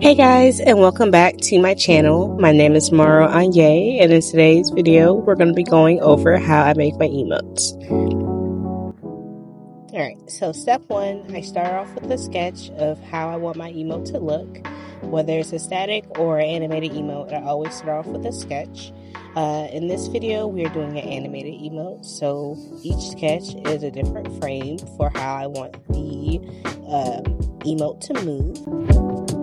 Hey guys, and welcome back to my channel. My name is Maro Anye, and in today's video we're going to be going over how I make my emotes. Alright, so step one, I start off with a sketch of how I want my emote to look. Whether it's a static or an animated emote, I always start off with a sketch. In this video, we are doing an animated emote, so each sketch is a different frame for how I want the emote to move.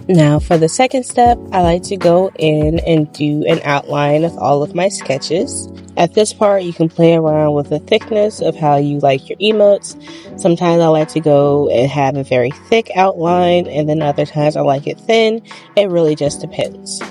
Now for the second step, I like to go in and do an outline of all of my sketches. At this part, you can play around with the thickness of how you like your emotes. Sometimes I like to go and have a very thick outline, and then other times I like it thin. It really just depends.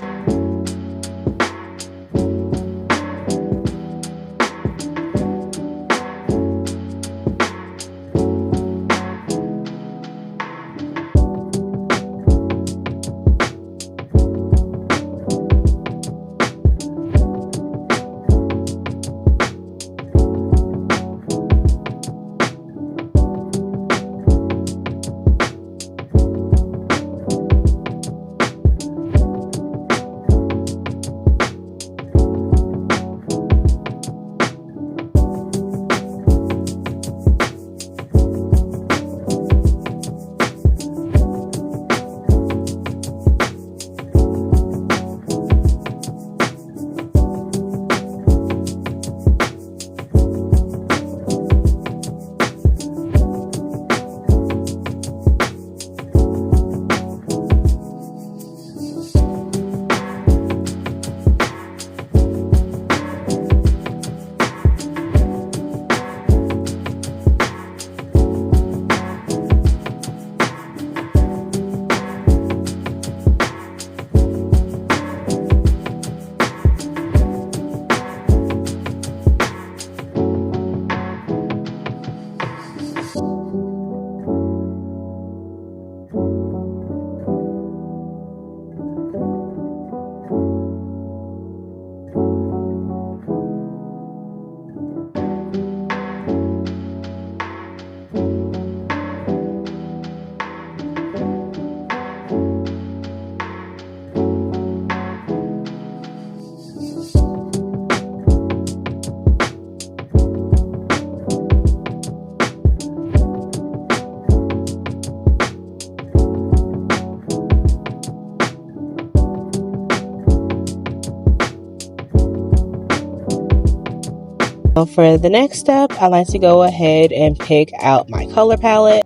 For the next step, I like to go ahead and pick out my color palette.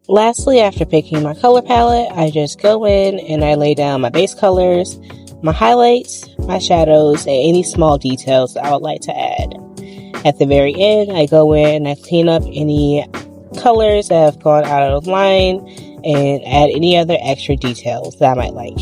Lastly, after picking my color palette, I just go in and I lay down my base colors, my highlights, my shadows, and any small details that I would like to add. At the very end, I go in and I clean up any colors that have gone out of line and add any other extra details that I might like.